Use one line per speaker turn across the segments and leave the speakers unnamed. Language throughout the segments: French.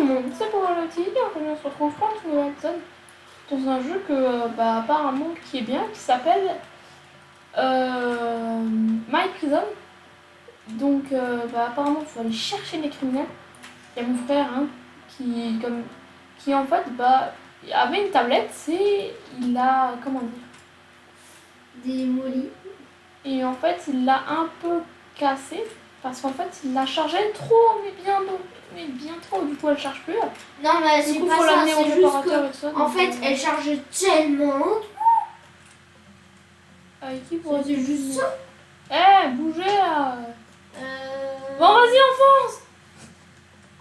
monde, c'est pour le TV, on se retrouve pour une nouvelle épisode dans un jeu que apparemment qui est bien, qui s'appelle My Prison. Donc apparemment il faut aller chercher les criminels. Il y a mon frère qui en fait avait une tablette et il a comment dire
démoli.
et en fait il l'a un peu cassé parce qu'en fait il l'a chargé trop mais bien trop, du coup elle charge plus.
Non mais
Du
c'est
coup
pas
faut
ça,
l'amener au
c'est juste
réparateur et tout ça.
que en fait elle charge tellement longtemps.
Avec qui pour
C'est juste ça.
Bougez là.
Euh...
Bon vas-y enfonce.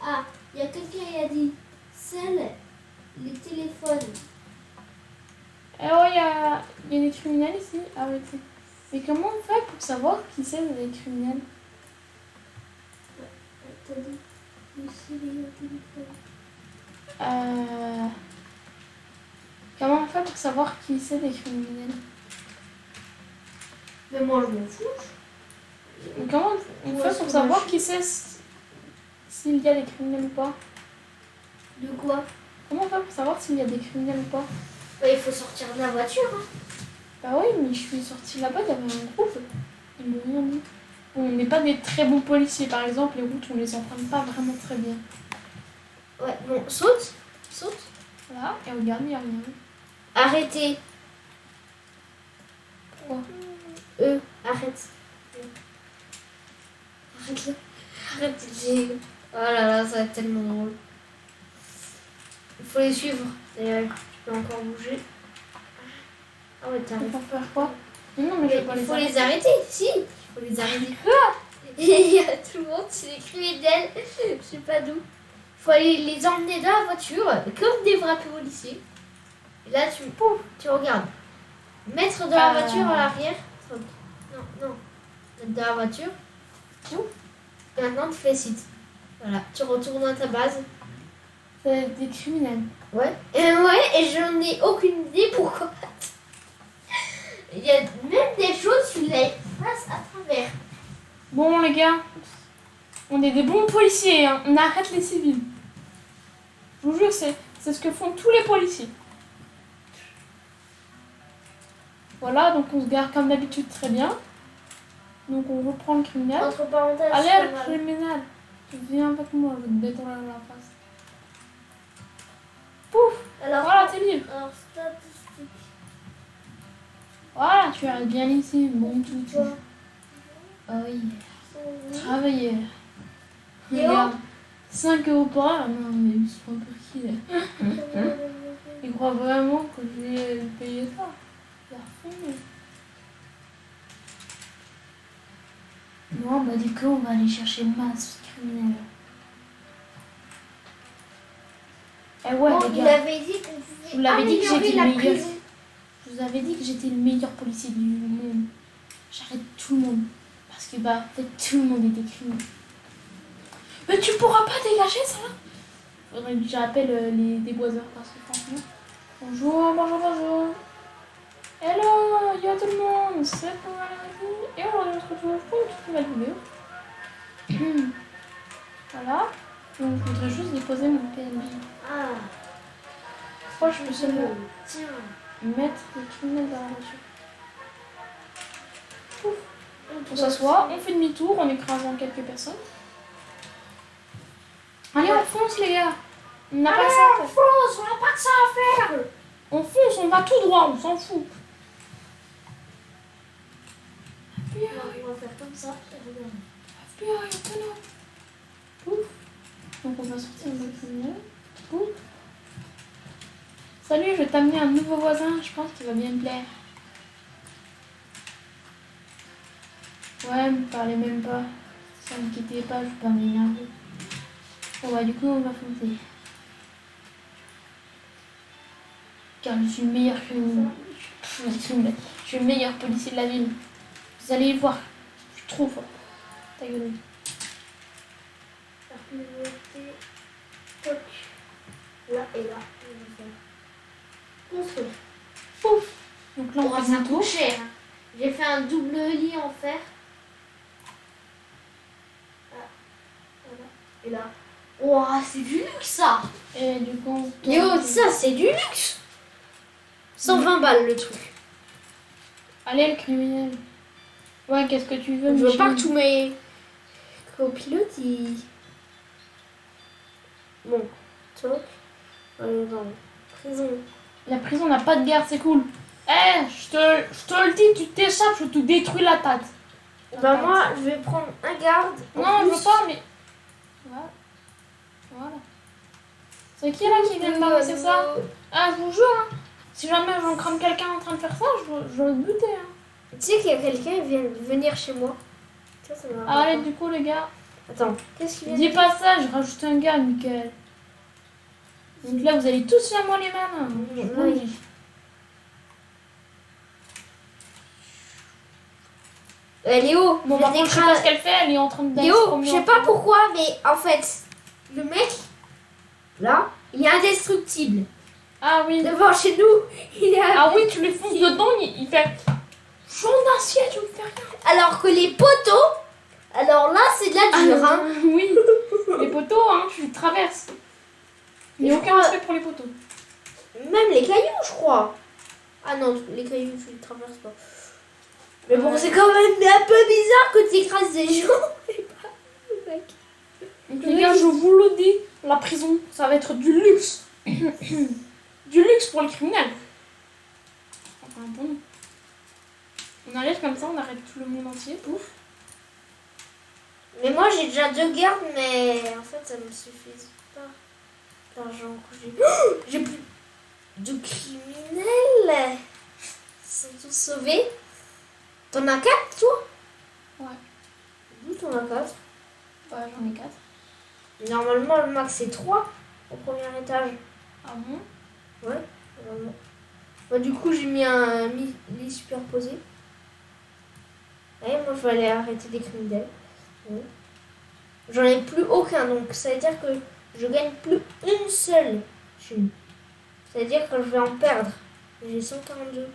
Ah, il y a quelqu'un qui a dit celle les téléphones.
Ouais, il y a des criminels ici. Ah ouais, tu sais. Mais comment on fait pour savoir qui c'est les criminels?
T'as dit laissez les téléphones.
Comment on fait pour savoir qui c'est des criminels?
Mais moi je m'en fous.
Mais comment on
Ouais,
fait
c'est
pour savoir
dommage.
qui c'est s'il y a des criminels ou pas?
De quoi?
Comment on fait pour savoir s'il y a des criminels ou pas?
Bah, il faut sortir de la voiture. Hein.
Bah oui, mais je suis sortie là-bas, il y avait un groupe. Ils m'ont rien dit. On n'est pas des très bons policiers, par exemple, les routes on les emprunte pas vraiment très bien.
Ouais, bon, saute. Saute.
Voilà, et regarde, il n'y a rien.
Arrêtez.
Pourquoi?
Arrête. Arrête. Arrête. Oh là là, ça va être tellement drôle. Il faut les suivre. D'ailleurs, tu peux encore bouger. Ah ouais, t'arrêtes.
Pour faire quoi? Non, mais je vais pas
Il
les
faut
arrêter.
les arrêter. Si, il faut les arrêter. Il y a tout le monde, c'est des criminels. Je sais pas d'où. Il faut aller les emmener dans la voiture, comme des vrais policiers. Et là, tu regardes. Mettre dans la voiture à l'arrière. Non. Mettre dans la voiture. Tout. Maintenant, tu fais site. Voilà, tu retournes à ta base.
C'est des criminels.
Ouais. Et j'en ai aucune idée pourquoi. Il y a même des choses, tu les passes à travers.
Bon, les gars, on est des bons policiers, hein. On arrête les civils. Je vous jure, c'est ce que font tous les policiers. Voilà, donc on se gare comme d'habitude très bien. Donc on reprend le criminel.
Entre parenthèses,
Allez,
c'est
le
mal.
criminel, tu viens avec moi, je vais te détendre la face. Pouf,
Alors,
voilà, t'es libre.
alors, statistique.
Voilà, tu restes bien ici, bon tout.
Toi.
Ah oui, travailler.
Et
Regarde, 5 € par heure, non mais ils sont un peu qui là. Ils croient vraiment que je vais payer ça. C'est à fond. Non, bah du coup, on va aller chercher masse criminelle. Eh ouais,
Bon,
les
il
gars,
avait dit qu'on pouvait
je vous l'avais dit que
améliorer
j'étais
la
le meilleur.
prison.
Je vous avais dit que j'étais le meilleur policier du monde. J'arrête tout le monde. Parce que en fait, tout le monde est des criminels. Mais tu pourras pas dégager ça là? Faudrait que j'appelle les déboiseurs parce que franchement. Bonjour. Hello, yo tout le monde, c'est pour et aujourd'hui on se retrouve pour une toute nouvelle vidéo. Voilà. Donc je voudrais juste déposer mon PNJ.
Ah,
Pourquoi je peux seulement
tiens.
mettre le criminel dans la voiture? Pouf. On s'assoit, on fait demi-tour en écrasant quelques personnes. Allez, on fonce les gars. On n'a pas que ça à faire.
Fonce, on n'a pas que ça à faire.
On fonce, on va tout droit, on s'en fout.
On va faire comme ça. Regarde.
Pouf. Donc on va sortir le criminel. Pouf. Salut, je vais t'amener un nouveau voisin, je pense qu'il va bien me plaire. Ouais, me parlez même pas. Ça m'inquiétez pas, je vais pas m'énerver. Bon bah du coup on va foncer. Car je suis le meilleur criminel. Je suis le meilleur policier de la ville. Vous allez le voir. Je suis trop fort. Ta gueule.
La priorité. Toc. Là et là. Construire.
Pouf. Donc là on
Oh,
fait
ça
un tour.
coûte cher. Hein. J'ai fait un double lit en fer. Ah, voilà. Et là. Ouah, c'est du luxe ça.
Et du coup...
Yo, ça c'est du luxe. 120 balles le truc.
Allez, le criminel. Ouais, qu'est-ce que tu veux,
Je veux
Michel?
pas que tous mes copilotes ils... Bon, top. Allez, dans la prison.
La prison n'a pas de garde, c'est cool. Eh, je te le dis, tu t'échappes, je te détruis la tête.
Bah moi, je vais prendre un garde. En
Non, je
plus.
veux pas, mais... Voilà. Voilà. C'est qui là qui vient de balancer ça? Ah, je vous jure, hein. Si jamais j'en crame quelqu'un en train de faire ça, je vais le buter. Hein.
Tu sais qu'il y a quelqu'un qui vient de venir chez moi. Ça m'a
Ah, allez, du coup, les gars.
Attends, qu'est-ce qu'il vient
Dis
de
pas ça, je rajoute un gars, Mickaël. Donc là, vous allez tous faire moi les mêmes. Hein. Je vous le
Oui.
dis.
Léo,
Bon, par contre, je sais pas ce qu'elle fait, elle est en train de danser.
Léo, je sais pas pourquoi, mais en fait, le mec, là, il est indestructible.
Ah oui.
Devant chez nous, il est
Ah oui, tu les fonces dedans, il fait. Jaune d'acier, tu me fais rien.
Alors que les poteaux, alors là, c'est de la dure, hein.
Oui. Les poteaux, hein, tu les traverses. Il n'y a
Je
aucun
crois-
respect pour les poteaux.
Même les cailloux, je crois. Ah non, les cailloux, tu les traverses pas. Mais bon,
Ouais.
c'est quand même un peu bizarre que tu écrases des gens. Et pas le mec.
Donc les gars, je vous le dis, la prison, ça va être du luxe. Du luxe pour les criminels. Enfin, bon. On arrive comme ça, on arrête tout le monde entier, pouf.
Mais moi, j'ai déjà 2 gardes, mais en fait, ça me suffit pas. L'argent que j'ai. Oh, j'ai plus de criminels. Ils sont tous sauvés. T'en as 4, toi?
Ouais.
D'où t'en as 4?
Ouais, j'en ai 4.
Normalement, le max, c'est 3 au premier étage.
Ah bon?
Ouais, normalement. Bah, du coup, j'ai mis un lit superposé. Et moi, je vais aller arrêter des criminels. Ouais. J'en ai plus aucun, donc ça veut dire que je gagne plus une seule thune. C'est-à-dire que je vais en perdre. J'ai 142.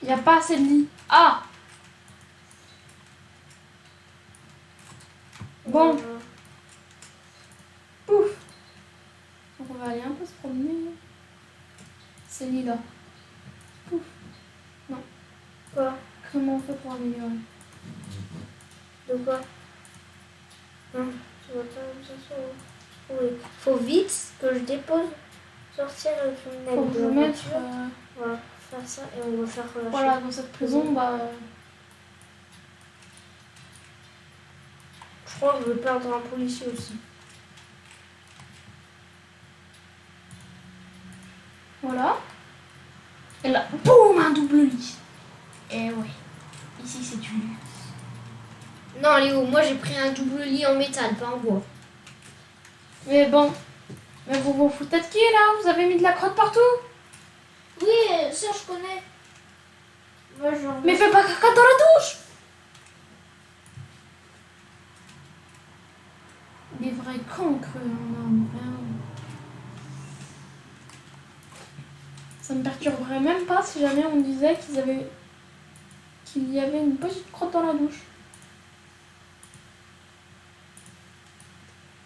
Il n'y a pas assez de lits. Ah! Bon. Pouf! Donc on va aller un peu se promener. C'est lit là. Pouf!
Quoi?
Comment on fait pour améliorer?
De quoi? Non, tu vas pas ça sur... Oui. Faut vite que je dépose, sortir le criminel
Faut
de
que je
la
mette.
voiture. Voilà, faire ça et on va faire relâcher.
Voilà, dans cette prison, bah.
Je crois que je vais perdre un policier aussi.
Voilà. Et là, boum, un double lit. Et ouais. Ici, c'est du luxe.
Non, Léo, moi j'ai pris un double lit en métal, pas en bois.
Mais bon. Mais vous vous foutez de qui là? Vous avez mis de la crotte partout?
Oui, ça je connais. Moi,
Mais fais pas caca dans la douche! Des vrais cancres, non, vraiment. Ça me perturberait même pas si jamais on disait qu'il y avait une petite crotte dans la douche.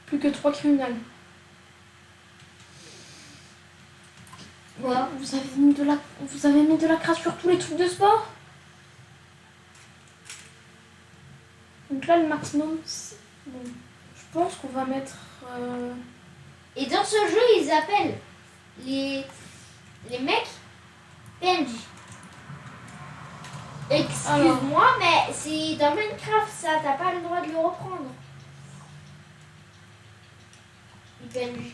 Plus que 3 criminels.
Quoi?
Vous avez mis de la crasse sur tous les trucs de sport? Donc là, le maximum, c'est... Bon, je pense qu'on va mettre...
Et dans ce jeu, ils appellent les mecs PNJ. Excuse-moi, mais c'est dans Minecraft ça, t'as pas le droit de le reprendre. Les PNJ.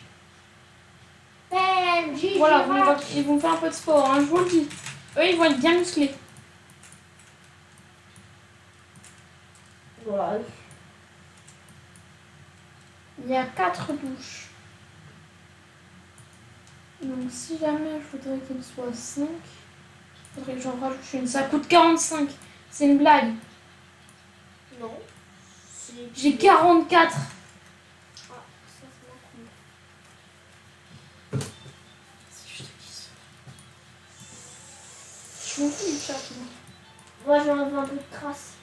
PNJ,
Voilà,
Girac.
ils vont faire un peu de sport, hein, je vous le dis. Eux, ils vont être bien musclés.
Voilà.
Il y a 4 douches. Donc si jamais je voudrais qu'il soit 5, il faudrait que j'en rajoute une. Ça coûte 45. C'est une blague.
Non.
J'ai 44.
Ah, ça c'est cool.
Si je te dis ça. Je m'en fous du chat.
Moi j'enlève un peu de crasse.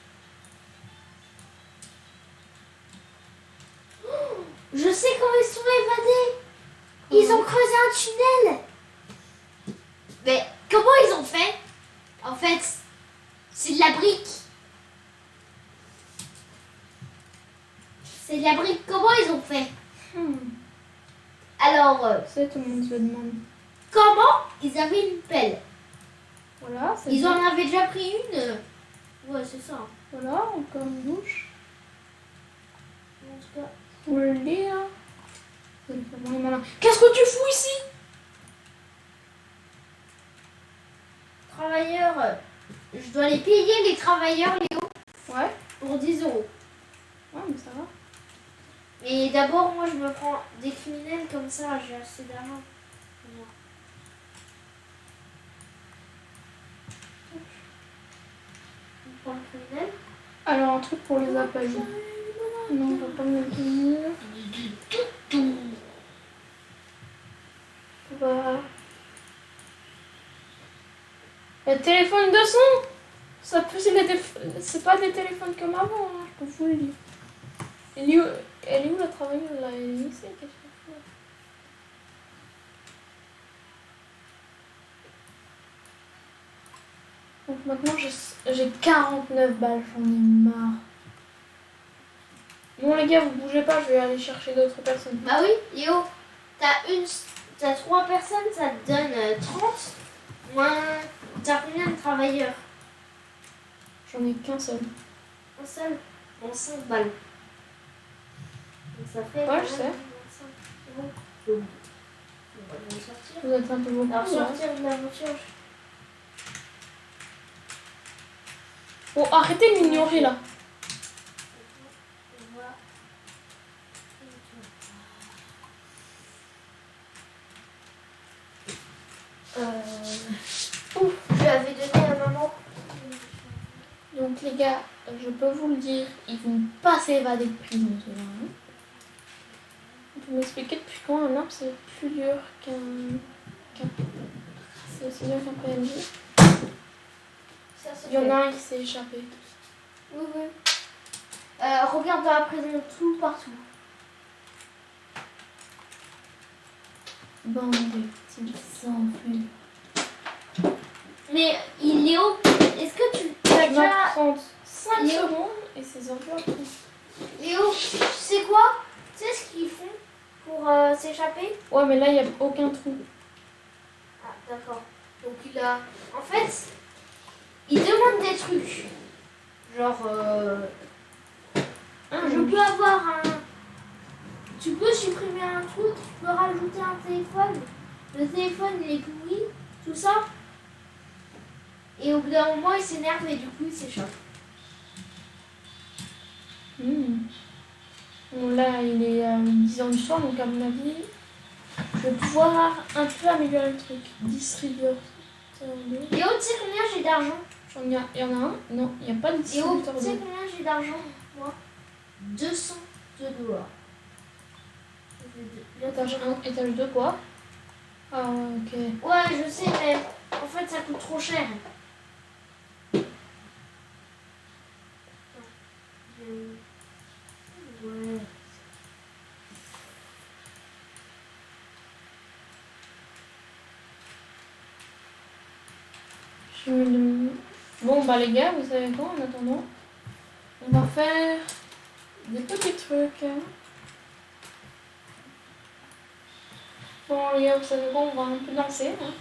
Je sais comment ils sont évadés. Ils ont creusé un tunnel. Mais comment ils ont fait? En fait, c'est de la brique. C'est de la brique. Comment ils ont fait? Alors,
C'est tout le monde se le demande.
comment ils avaient une pelle?
Voilà, c'est
Ils
bien.
en avaient déjà pris une. Ouais, c'est ça.
Voilà, encore une douche.
En tout cas.
Faut le lire. C'est vraiment malin. Qu'est-ce que tu fous ici?
Travailleurs, je dois les payer les travailleurs, Léo,
Ouais.
pour 10 euros.
Ouais, mais ça va.
Mais d'abord, moi, je me prends des criminels comme ça, j'ai assez d'argent. Moi. On prend le criminel.
Alors, un truc pour les appels. Non, on va pas me le tenir. Voilà. Le téléphone de son, ça peut, c'est pas des téléphones comme avant, hein, je peux vous le dire. Elle est où la travailleuse là? Elle est ici, qu'est-ce qu'elle fait? Donc maintenant j'ai 49 balles, j'en ai marre. Bon les gars, vous bougez pas, je vais aller chercher d'autres personnes.
Bah oui, Léo, t'as 3 personnes, ça te donne 30. Moins, t'as combien de travailleurs?
J'en ai qu'un seul.
Un seul. Bon, 5 balles. Donc ça fait...
Ouais, je sais.
25 euros. Bon, on va le sortir.
Vous êtes un peu beaucoup.
Alors,
hein.
sortir de la voiture.
Bon, arrêtez de m'ignorer là.
On va... Ouf, je l'avais donné à maman.
Donc les gars, je peux vous le dire, ils vont pas s'évader de prison ceux-là. Hein. Vous m'expliquez depuis quand un arbre c'est plus dur c'est aussi dur qu'un PNJ.
Ça, c'est
Il y en
fait.
a un qui s'est échappé.
Oui, oui. Regarde dans la prison, tout partout.
Bande de petits enfuis.
Mais Léo, est-ce que tu as
Tu vas
déjà...
prendre 5
Léo.
secondes et ces enfants après.
Léo, tu sais quoi? Tu sais ce qu'ils font pour s'échapper?
Ouais mais là il n'y a aucun trou.
Ah, d'accord. Donc il a... En fait, il demande des trucs. Genre, je peux avoir un... Tu peux supprimer un truc, tu peux rajouter un téléphone. Le téléphone, il est pourri, tout ça. Et au bout d'un moment, il s'énerve et du coup, il s'échappe.
Bon, là il est 10 ans du soir donc à mon avis je vais pouvoir un peu améliorer le truc. Distributeur d'eau.
Léo, tu sais combien j'ai d'argent?
Il y en a un? Non, il n'y a pas de
Léo,
distributeur
tu sais
d'eau.
combien j'ai d'argent, moi? 202 $.
Étage 2 quoi? Ah ok.
Ouais, je sais, mais en fait, ça coûte trop cher. Ouais.
Bon bah les gars, vous savez quoi en attendant? On va faire des petits trucs. Bon les gars, vous savez quoi? On va un peu danser. Hein.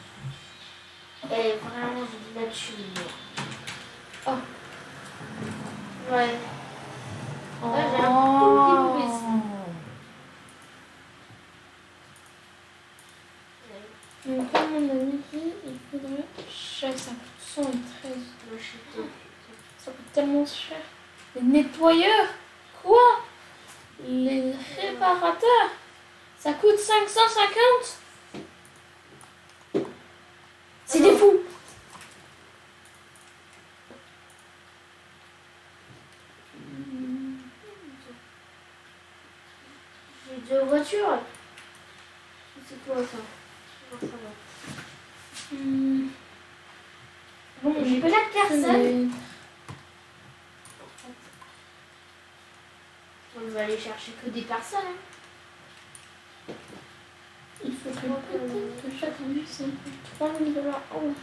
Et vraiment, j'ai de la thune.
Oh.
Ouais.
Oh.
Là, j'ai un tout petit peu
Donc comme on a dit, il faudrait... Ça coûte 113. Ça coûte tellement cher. Les nettoyeurs? Quoi? Les réparateurs? Ça coûte 550? C'est des fous!
J'ai 2 voitures. C'est quoi ça? Non, ça va.
Bon,
J'ai plein de personnes. On va aller chercher que des personnes. Hein.
faudrait peut-être que chaque année, ça me coûte 3000 $. Oh.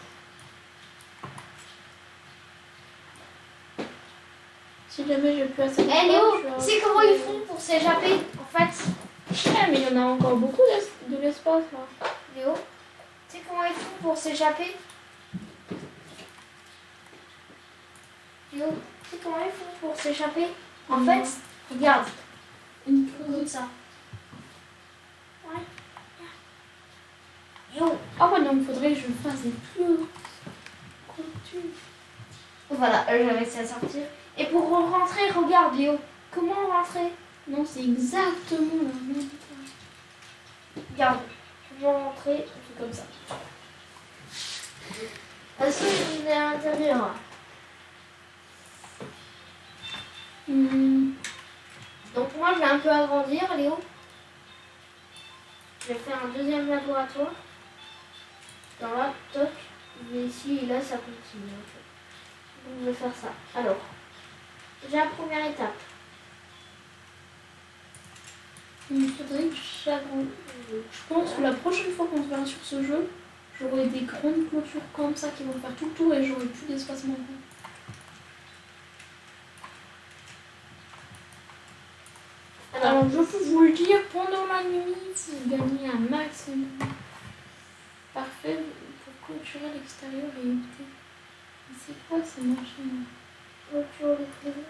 Si jamais j'ai plus assez de
Eh Léo,
je vais
tu sais comment ils font pour s'échapper en fait?
Ouais, mais il y en a encore beaucoup de l'espace là.
Léo, tu sais comment ils font pour s'échapper? Léo, tu sais comment ils font pour s'échapper? En
Non.
fait, regarde,
Une
comme ça. Ouais. Léo,
Ah ouais, non, il faudrait que je fasse des plus contus.
voilà, j'ai réussi à sortir. Et pour rentrer, regarde Léo, comment rentrer?
Non, c'est exactement la même.
Regarde, comment rentrer?
On fait comme ça.
Est-ce qu'il est à l'intérieur? Donc moi je vais un peu agrandir Léo. Je vais faire un deuxième laboratoire. Dans là, toc. Mais ici et là ça continue en fait. Donc je vais faire ça. Alors, déjà première étape.
Il faudrait que j'agrandisse. Je pense que la prochaine fois qu'on se verra sur ce jeu, j'aurai des grandes clôtures comme ça qui vont faire tout le tour et j'aurai plus d'espace manquant. Alors, je peux vous le dire, pendant la nuit, vous gagnez un maximum. Parfait pour clôturer l'extérieur et éviter. Mais c'est quoi ces machines?
Clôture les prisons.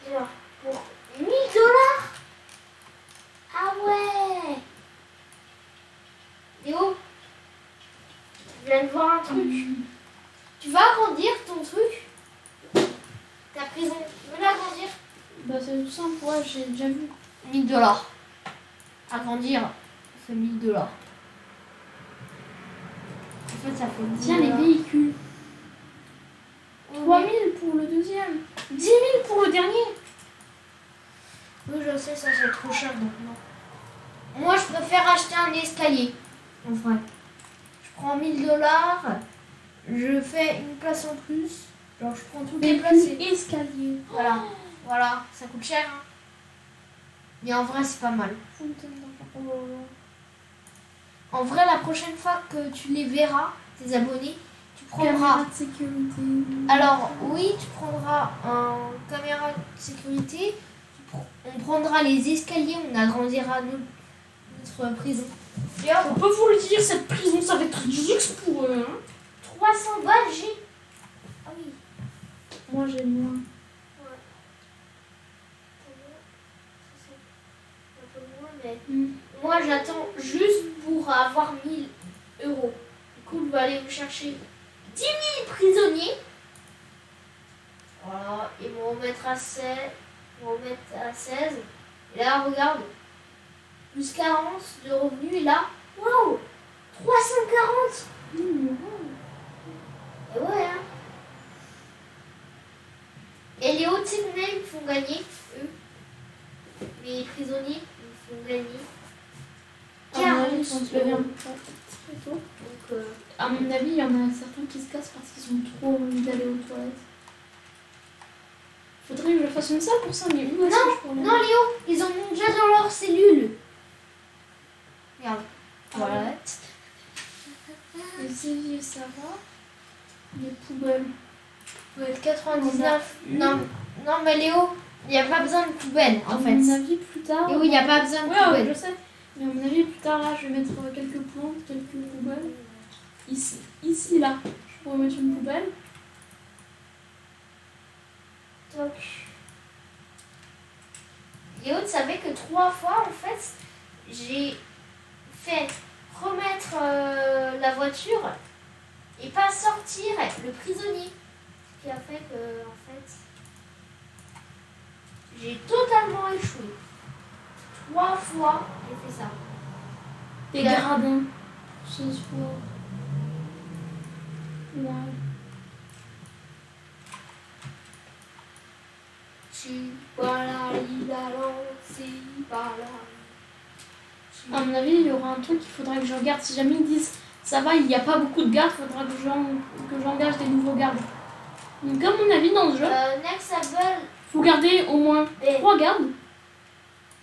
Alors, pour 1000 $. Ah ouais. Léo, je viens de voir un truc. Tu vas agrandir ton truc? Ta prison, tu veux l'agrandir?
Bah, c'est tout simple, ouais, j'ai déjà vu.
1000 $. Agrandir, ça fait 1000 $. En fait, ça fait 10
Tiens, les
000 $.
véhicules. 3000 pour le deuxième. 10 000 pour le dernier.
Oui, je sais, ça c'est trop cher donc non. Moi, je préfère acheter un escalier. En vrai. Je prends 1000 $. Je fais une place en plus. Genre, je prends toutes les places.
Véhicule escalier.
Voilà. Voilà, ça coûte cher. Hein. Mais en vrai, c'est pas mal. En vrai, la prochaine fois que tu les verras, tes abonnés, tu prendras.
Caméra de sécurité.
Alors, oui, tu prendras un caméra de sécurité. On prendra les escaliers, on agrandira notre prison. Et hop,
On peut vous le dire, cette prison, ça va être du luxe pour eux. Hein.
300 balles, j'ai. Ah oui.
Moi, j'ai moins.
Ouais. Un peu moins, mais. Moi, j'attends juste pour avoir 1000 €. Du coup, je vais aller me chercher 10 000 prisonniers. Voilà, ils vont remettre à 16. Ils vont remettre à 16. Et là, regarde. Plus 40 de revenus. Et là, waouh 340. Et ouais, hein. Et les hauts ils me font gagner, eux. Les prisonniers, ils me font gagner.
À mon avis,
40
ils vont se lever un
€.
peu très tôt.
Donc,
À mon avis, il y en a certains qui se cassent parce qu'ils ont trop envie d'aller aux toilettes. Faudrait que je fasse une salle pour ça, mais où est-ce que je pourrais
non, Léo, ils en ont déjà dans leur cellule. Regarde. Voilà.
Les éviers, ça va. Les poubelles.
Faut être 99. Non, non, mais Léo, il n'y a pas besoin de poubelle en
À
fait.
mon avis, plus tard.
Et oui, il n'y a pas besoin de
Ouais,
poubelle.
je sais. Mais à mon avis, plus tard, là, je vais mettre quelques plantes, quelques poubelles. Ici, là, je pourrais mettre une poubelle.
Donc, Léo, tu savais que 3 fois, en fait, j'ai fait remettre la voiture et pas sortir le prisonnier. Ce qui a fait que, en fait, j'ai totalement échoué. 3 fois, j'ai fait ça.
Des
Là.
gradins. Ce soir. Ouais. À mon avis, il y aura un truc qu'il faudra que je regarde. Si jamais ils disent ça va, il n'y a pas beaucoup de gardes, il faudra que j'engage des nouveaux gardes. Donc, à mon avis, dans ce jeu,
Next Apple.
faut Faut garder au moins
Et-
3 gardes.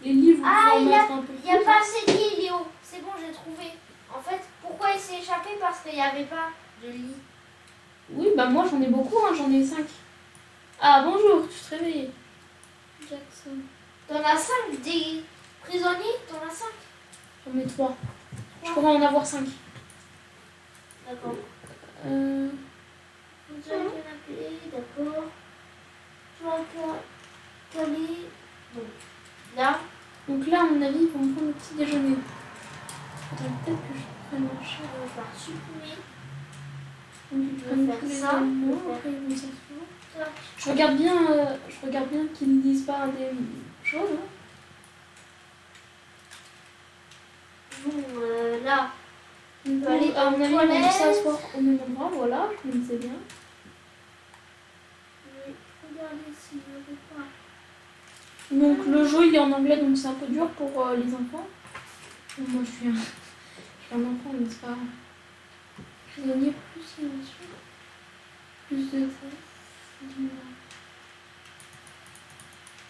Les livres,
Ah,
faut en
il y a-
mettre un peu
Il n'y a
plus.
pas assez de lit, Léo. C'est bon, j'ai trouvé. En fait, pourquoi il s'est échappé? Parce qu'il n'y avait pas de lit.
Oui, bah moi j'en ai beaucoup, hein, j'en ai 5. Ah bonjour, tu te réveilles. Jackson.
T'en as 5 des prisonniers? T'en as 5?
J'en ai 3. Je pourrais en avoir 5.
D'accord.
Euh...
On dirait qu'il y en a plus, d'accord. Je vois que Cali. Bon. Là,
Donc là, à mon avis, ils vont me prendre le petit déjeuner. Faudrait peut-être que je prenne un chat.
on va supprimer.
Donc ils
Je
prennent
vais
tous
faire
les
ça,
animaux,
je vais
après ils vont s'asseoir.
Ça.
Je regarde bien qu'ils ne disent pas des choses. Hein.
Bon, là,
Donc,
peut aller
à mon
aux
avis, ils vont
toilettes.
s'asseoir au même endroit. Voilà, je me disais bien.
je vais regarder s'il n'y avait pas.
Donc le jeu il est en anglais, donc c'est un peu dur pour les enfants. Moi je suis un enfant, mais c'est pas grave. Prisonnier plus émotion. Plus de test.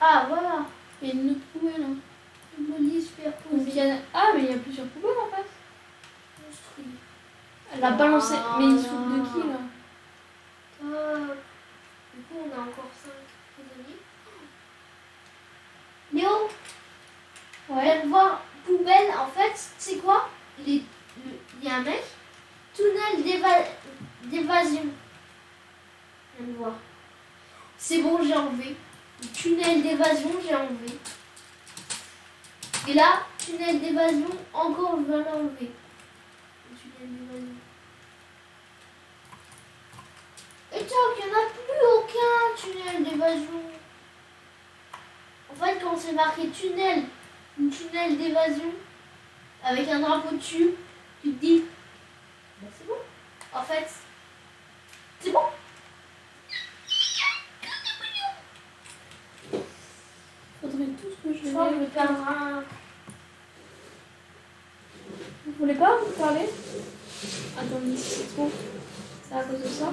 Ah, voilà.
Il y a une autre poubelle. Hein.
Le lit
Donc,
superposé.
il y a... Ah, mais il y a plusieurs poubelles en fait.
Construit.
Elle a balancé. Mais il se
Ah.
fout de qui là?
Top. Du coup, on a encore 5 prisonniers. Léo, on vient de voir poubelle. En fait, c'est quoi? Il y a un mec. Tunnel d'évasion. On vient de voir. C'est bon, j'ai enlevé. Le tunnel d'évasion, j'ai enlevé. Et là, tunnel d'évasion, encore je vais l'enlever. Le tunnel d'évasion. Et toc, il n'y en a plus aucun tunnel d'évasion. En fait, quand c'est marqué tunnel, une tunnel d'évasion, avec un drapeau dessus, tu te dis, bah c'est bon. En fait, c'est bon.
Faudrait tous que je
Je crois que je vais
les...
perdre un.
Vous voulez pas vous parler? Attendez, c'est trop. C'est à cause de ça?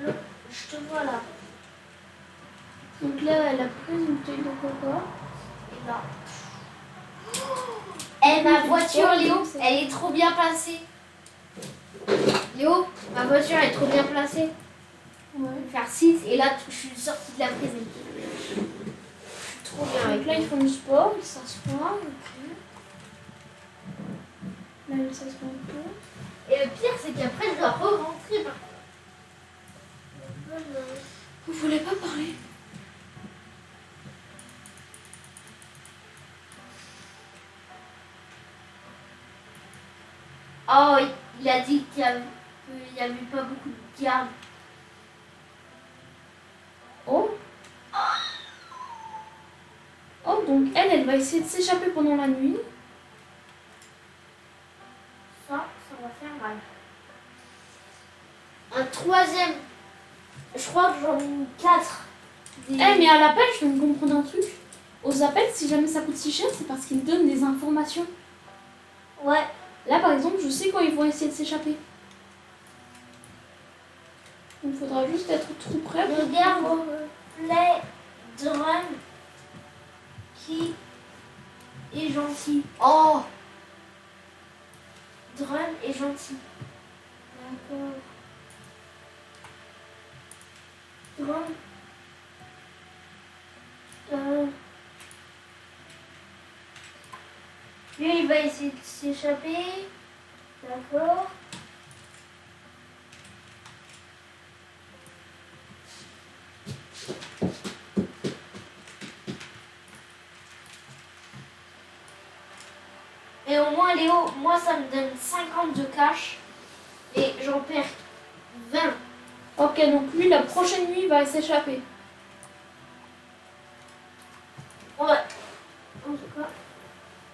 Alors, je te vois là.
Donc là, elle a pris une bouteille de coca.
Et là. Eh, ma voiture, Léo, elle est trop bien placée. Léo, ma voiture est trop bien placée.
Ouais.
Je vais faire 6 et là, je suis sortie de la prison. Je suis trop bien avec
Donc là, ils font du sport, ils s'assoient. Ok. Là, ils s'assoient un peu.
Et le pire, c'est qu'après, je dois re-rentrer.
Vous voulez pas parler?
Oh, il a dit qu'il n'y avait pas beaucoup de gardes.
Oh. Oh, donc elle va essayer de s'échapper pendant la nuit.
Ça va faire mal. Un troisième. Je crois que j'en ai 4.
Eh, mais à l'appel, je viens de comprendre un truc. Aux appels, si jamais ça coûte si cher, c'est parce qu'ils donnent des informations.
Ouais.
Là, par exemple, je sais quand ils vont essayer de s'échapper. Donc, il faudra juste être tout prêt.
Regarde, play drum qui est gentil. Oh, drum est gentil. D'accord. Drum. Lui, il va essayer de s'échapper. D'accord. Et au moins, Léo, moi, ça me donne 50 de cash. Et j'en perds 20.
Ok, donc lui, la prochaine nuit, il va s'échapper.
Ouais. En tout cas,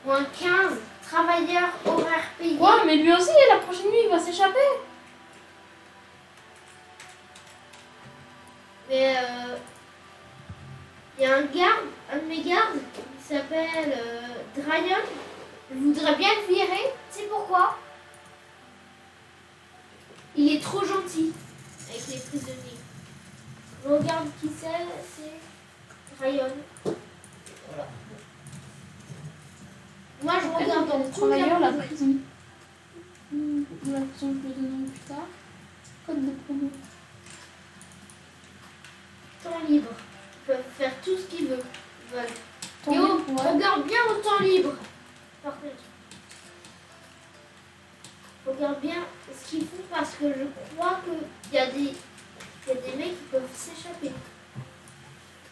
moins 15. Travailleurs horaires payés.
Quoi? Mais lui aussi, la prochaine nuit, il va s'échapper.
Mais il y a un garde, un de mes gardes, qui s'appelle Dryan. Je voudrais bien le virer. C'est pourquoi? Il est trop gentil. avec les prisonniers. Je regarde qui c'est Ryan. Voilà. Moi je regarde
dans
dans
le
tous les
travailleur, la prison. La prison, je le donnerai plus tard. Code de promo.
temps libre. Ils peuvent faire tout ce qu'ils veulent.
Temps
Yo,
libre, ouais.
regarde bien au temps libre. Par contre. Regarde bien ce qu'ils font parce que je crois qu'il y a des mecs qui peuvent s'échapper.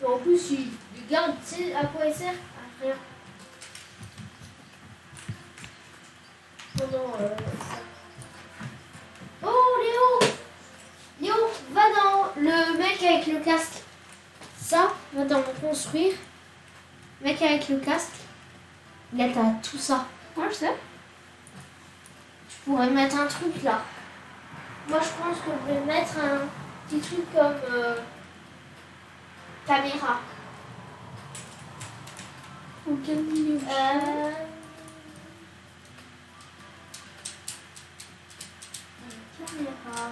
Et en plus, ils gardent, tu sais à quoi ils servent? À rien. Pendant ça. Oh Léo! Léo, va dans le mec avec le casque. Ça, va dans le construire. Mec avec le casque. Là, t'as tout ça.
Ouais, je sais.
Tu pourrais mettre un truc là. Moi, je pense que je vais mettre un petit truc comme caméra.
Auquel milieu
Caméra.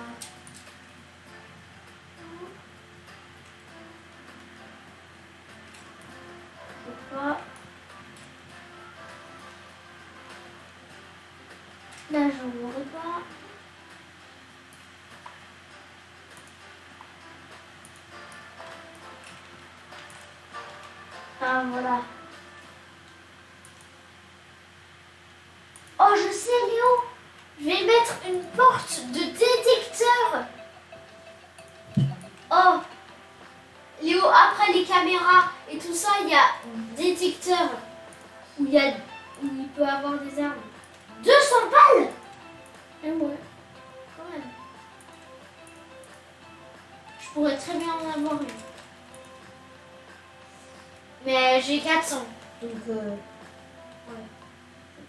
Je sais pas. Là, j'en aurais pas. Ah, voilà. Oh, je sais, Léo. Je vais mettre une porte de détecteur. Oh, Léo, après les caméras et tout ça, il y a détecteur où il peut avoir des armes. 200 balles.
Eh ouais.
Quand même. Je pourrais très bien en avoir une. Mais j'ai 400. Donc, ouais.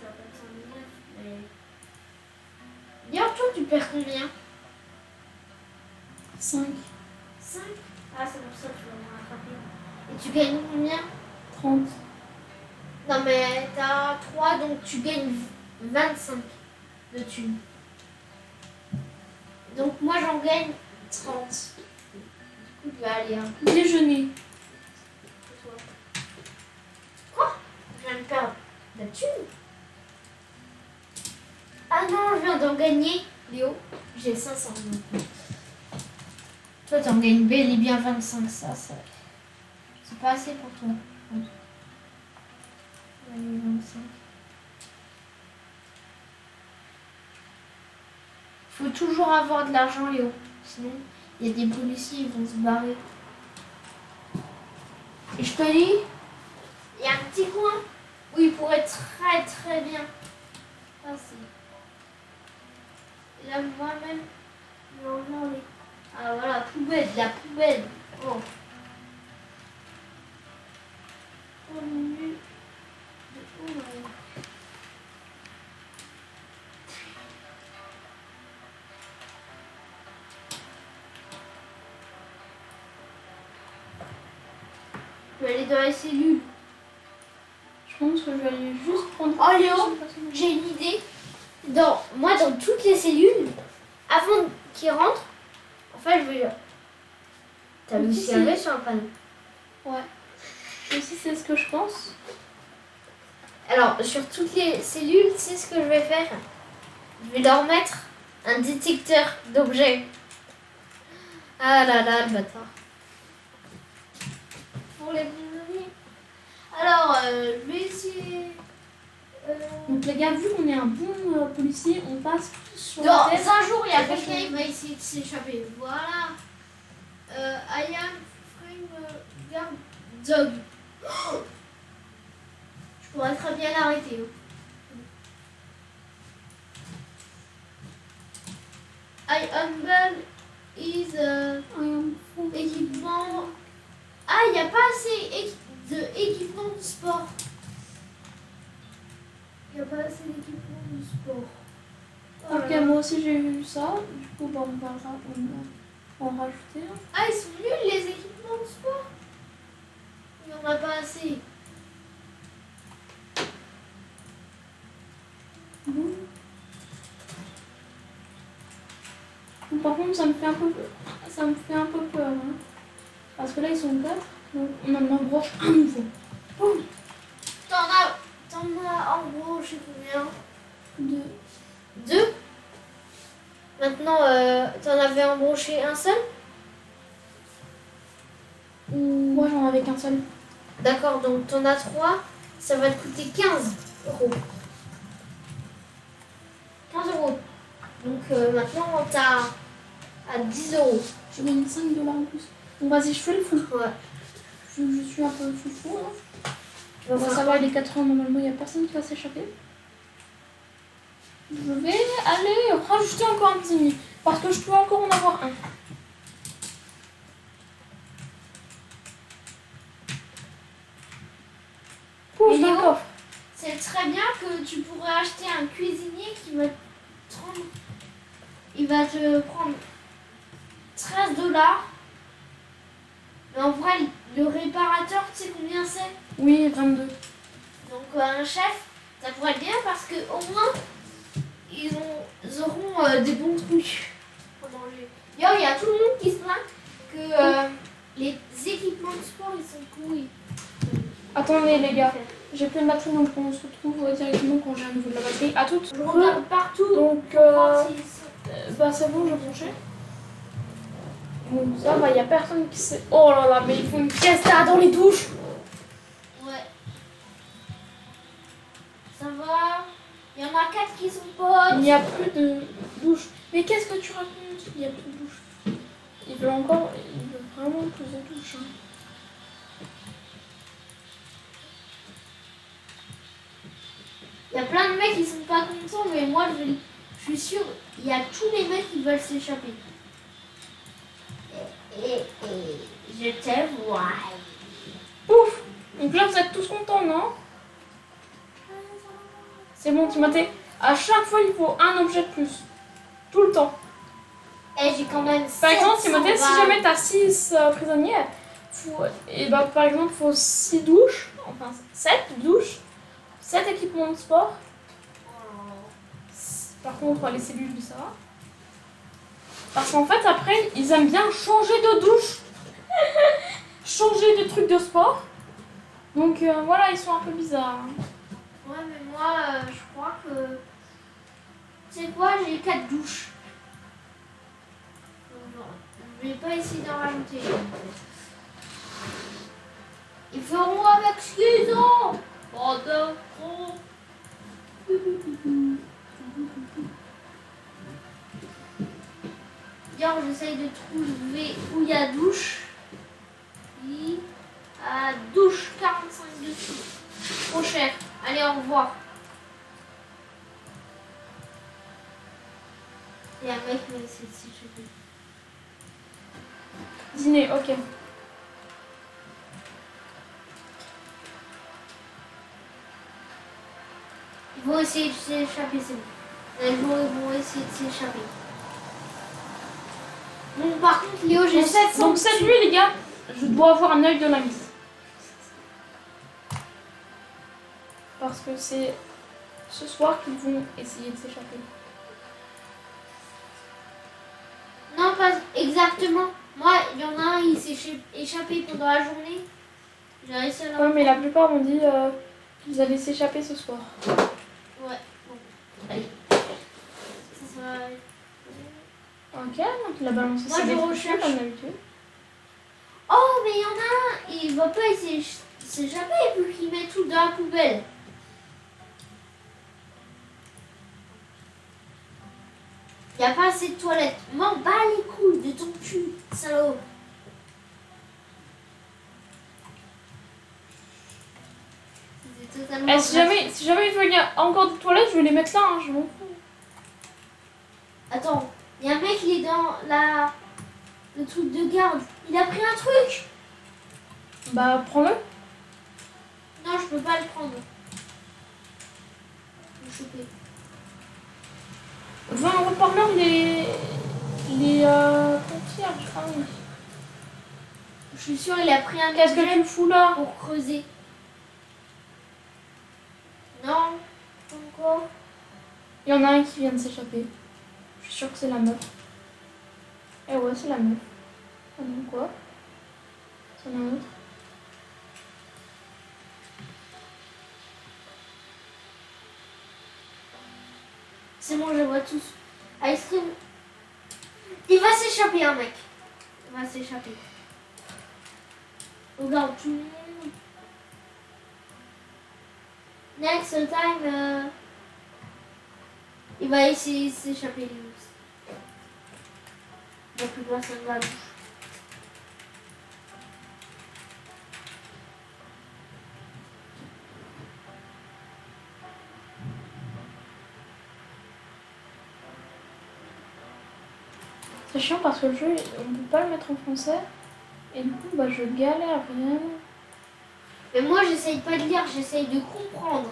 T'as 409, mais... D'ailleurs, toi, tu perds combien?
5,
5. Ah, c'est pour ça que tu vas me rattraper. Et tu gagnes combien?
30.
Non, mais t'as 3, donc tu gagnes 25 de thunes. Donc, moi, j'en gagne 30. Du coup, tu vas aller un
Déjeuner.
peu, toi. Quoi? Je viens de perdre de la thune. Ah non, je viens d'en gagner, Léo. J'ai 500 maintenant. Toi, t'en gagnes bel et bien 25, ça. C'est pas assez pour toi. Ouais. Allez, 25. Faut toujours avoir de l'argent, Léo. Sinon, il y a des policiers, ils vont se barrer. Et je te dis, il y a un petit coin où il pourrait très très bien passer. Et là, moi-même, je vais en aller. Ah voilà, poubelle, la poubelle. Oh. Au milieu de tout. Je vais aller dans les cellules.
Je pense que je vais aller juste prendre...
Oh Léo, j'ai une idée. Dans toutes les cellules, avant qu'ils rentrent, en fait, je vais... T'as vu ce qu'il y avait sur un panneau?
Ouais. Et si c'est ce que je pense.
Alors, sur toutes les cellules, c'est ce que je vais faire. Je vais leur mettre un détecteur d'objets. Ah là là, le bâtard. Pour les prisonniers. Alors, je vais essayer...
Donc les gars, vu qu'on est un bon policier, on passe tous sur
Dans
la tête.
un jour, il y a quelqu'un qui va essayer de s'échapper. Voilà. I am frame guard dog. Oh, je pourrais très bien l'arrêter. I humble is équipement. Ah, il n'y a pas assez d'équipement de sport. Il n'y a pas assez d'équipement de sport. Oh
Ok,
là là.
moi aussi j'ai vu ça. Du coup, bah, on va en rajouter un.
Ah, ils sont nuls les équipements de sport. Il n'y en a pas assez.
Bon. Par contre, ça me fait un peu peur. Hein. Parce que là, ils sont 4. Donc, on en embroche un nouveau. Boum.
T'en as en gros, je sais combien.
2.
2. Maintenant, t'en avais embauché un seul? Ou...
Moi, j'en avais qu'un seul.
D'accord, donc t'en as 3. Ça va te coûter 15 euros. 15 euros. Donc maintenant, t'as à 10 euros.
Je gagne 5 $ en plus. Bon, vas-y, je fais le fou.
Ouais.
Je suis un peu fou. Hein.
Tu vas
On va
faire
savoir,
quoi?
les 4 ans, normalement, il n'y a personne qui va s'échapper. Je vais aller rajouter encore un prisonnier. Parce que je peux encore en avoir un. Pouf,
Mais
dans le
Léo,
coffre.
c'est très bien que tu pourrais acheter un cuisinier qui va te prendre... Il va te prendre 13 $. Mais en vrai, le réparateur, tu sais combien c'est?
Oui, 22.
Donc un chef, ça pourrait être bien parce que au moins, ils auront des bons trucs pour manger. D'ailleurs, il y a tout le monde qui se plaint que les équipements de sport, ils sont pourris.
Attendez, les gars. J'ai plein de batterie, donc on se retrouve directement quand j'ai un niveau de la batterie. À toutes.
Je regarde partout.
Donc,
pour voir s'ils sont-
bah c'est bon, je branché. Bon, ça va, il n'y a personne qui sait. Oh là là, mais ils font une fiesta dans les douches.
Ouais. Ça va. Il y en a 4 qui sont potes.
Il n'y a plus de douche. Mais qu'est-ce que tu racontes? Il n'y a plus de douche. Il veut vraiment plus de douche. Hein.
Il y a plein de mecs qui sont pas contents, mais moi je suis sûre, il y a tous les mecs qui veulent s'échapper. Et je te vois.
Pouf. Donc là, vous êtes tous contents, non? C'est bon, Timothée. À chaque fois, il faut un objet de plus. Tout le temps.
Et j'ai quand même
Par exemple,
700
Timothée, si
balles.
jamais tu as 6 prisonniers, et bah, par exemple, il faut 6 douches, enfin 7 douches, 7 équipements de sport. Par contre, les cellules, ça va. Parce qu'en fait, après, ils aiment bien changer de douche, changer de trucs de sport. Donc voilà, ils sont un peu bizarres. Hein.
Ouais, mais moi, je crois que... Tu sais quoi, j'ai 4 douches. Donc, je vais pas essayer d'en rajouter. Ils feront avec ce qu'ils ont. Oh, de pro. D'ailleurs, j'essaye de trouver où il y a douche. Il y a douche 45 dessus. Trop cher. Allez, au revoir. Et un mec m'a laissé s'échapper.
Dîner, ok.
Ils vont essayer de s'échapper, c'est bon. Ils vont essayer de s'échapper. Bon, par contre, Léo, j'ai 700.
Donc cette nuit, les gars, je dois avoir un œil de lynx. Parce que c'est ce soir qu'ils vont essayer de s'échapper.
Non, pas exactement. Moi, il y en a un, il s'est échappé pendant la journée. J'ai réussi à
Ouais, mais la plupart m'ont dit qu'ils allaient s'échapper ce soir.
Ouais, bon. Allez. Ça sera...
Ok, donc il a balancé
Moi,
ses
je
défauts,
recherche.
comme d'habitude.
Oh, mais il y en a un, il va pas essayer de s'échapper vu qu'il met tout dans la poubelle. Il n'y a pas assez de toilettes. M'en bats les couilles de ton cul, salaud. C'est totalement
Si jamais il veut y a encore des toilettes, je vais les mettre là, hein, je m'en fous.
Attends, il y a un mec, il est dans le truc de garde. Il a pris un truc.
Bah, prends-le.
Non, je peux pas le prendre. Je vais choper.
Va en reparlant les pompiers, je crois. Oui.
Je suis sûre il a pris un
Qu'est-ce que
objet
tu fous là?
pour creuser. Non, pas encore.
Il y en a un qui vient de s'échapper. Je suis sûre que c'est la meuf. Eh ouais, c'est la meuf. Ah non, quoi? C'en a un autre.
C'est bon, je vois tous. Ice cream. Il va s'échapper, un mec. Il va s'échapper. Regarde tout le monde. Next time, il va essayer de s'échapper, lui aussi. Il n'y a plus personne dans la bouche.
C'est chiant parce que le jeu, on peut pas le mettre en français. Et du coup, bah, je galère vraiment.
Mais moi, j'essaye pas de lire, j'essaye de comprendre.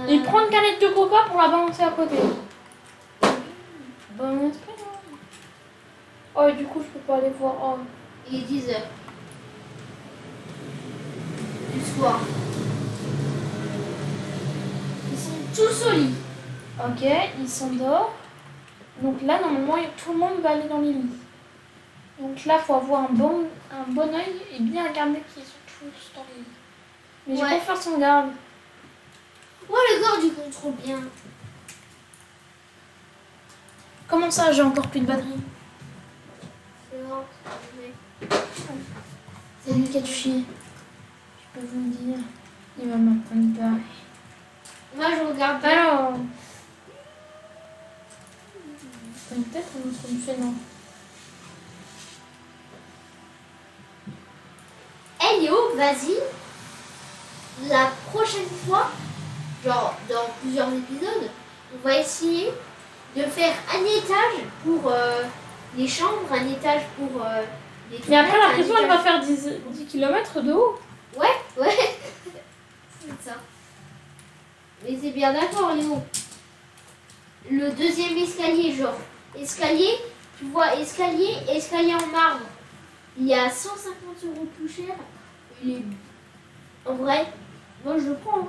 Il prend une canette de coca pour la balancer à côté. Bon esprit, non? Oh, et du coup, je peux pas aller voir. Oh.
Il est 10 heures. Du soir. Ils sont tous au lit.
Ok, il s'endort. Donc là, normalement, tout le monde va aller dans les lits. Donc là, il faut avoir un bon œil et bien regarder qu'ils sont tous dans les lits. Mais j'ai
Ouais.
pas faire son garde.
Ouais, le garde, il contrôle bien.
Comment ça, j'ai encore plus de batterie?
C'est bon.
C'est lui qui a tué. Je peux vous le dire. Il va m'apprendre pas.
Moi, je regarde bien.
Alors. Peut-être qu'on me fait non.
Hey Léo, vas-y. La prochaine fois, genre dans plusieurs épisodes, on va essayer de faire un étage pour les chambres, un étage pour les toilettes.
Mais après, la prison,
un
elle va
étage-
faire 10 km de haut.
Ouais. C'est ça. Mais c'est bien d'accord, Léo. Le deuxième escalier, genre, escalier, tu vois, escalier en marbre. Il y a 150 € plus cher. Il est... En vrai, moi je le prends. Hein.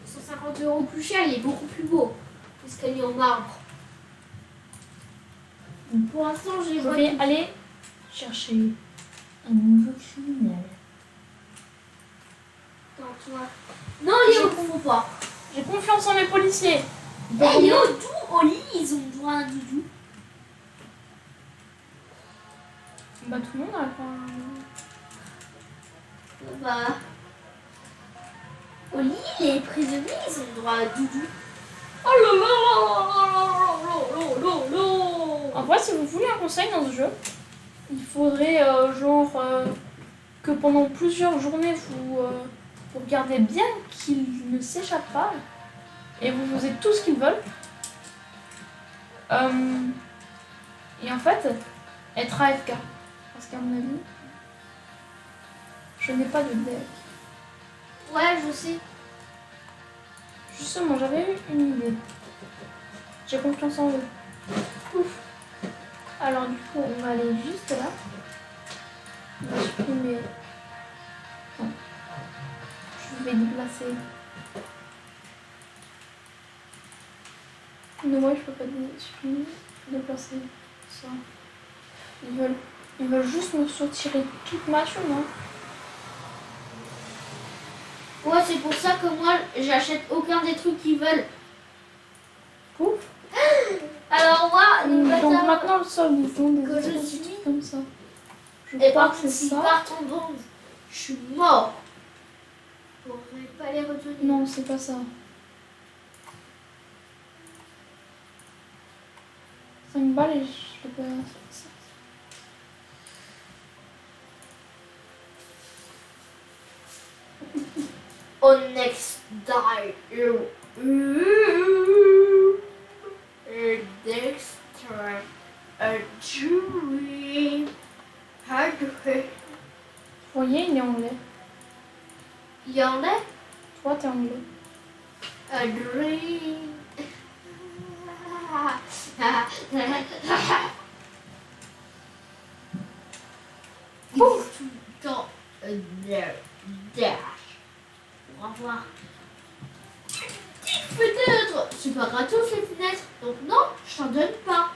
150 € plus cher, il est beaucoup plus beau. Escalier en marbre. Pour l'instant, j'ai
Je vais aller chercher un nouveau criminel.
Attends, toi. Non, Léo, faut pas.
J'ai confiance en mes policiers.
Eh, Léo, tout au lit, ils ont droit à un doudou.
Bah, tout le monde a pas.
Bah. Au lit, les prisonniers, ils ont droit à un doudou. Oh là là là là là là là là.
En vrai, si vous voulez un conseil dans ce jeu, il faudrait que pendant plusieurs journées, vous regardez bien qu'ils ne s'échappent pas et vous faisiez tout ce qu'ils veulent. Et en fait, être AFK. Parce qu'à mon avis, je n'ai pas de deck.
Ouais, je sais.
Justement, j'avais eu une idée. J'ai confiance en eux. Ouf. Alors du coup, on va aller juste là. On va supprimer. Non. Je vais déplacer. Mais moi, je peux pas supprimer. Déplacer. Ça. Ils veulent juste me soutirer toute ma thune, hein.
Ouais, c'est pour ça que moi, j'achète aucun des trucs qu'ils veulent.
Ouf.
Alors moi, le
Donc
bâtard,
maintenant, le sol, ils font des
que je
petits
suis.
trucs comme ça. Je
Et
crois
par
que
contre,
c'est
s'ils
ça.
partent en bande, je suis mort. On pourrait pas les retenir.
Non, c'est pas ça. 5 balles et je peux pas faire ça.
Au next die. Next time. A dream. A dream.
Vous voyez, il est anglais.
Il y en a?
Toi, t'es anglais.
A dream. Ils disent tout le temps dash. Au revoir. Petite fenêtre. C'est pas gratos les fenêtres. Donc non. Je t'en donne pas.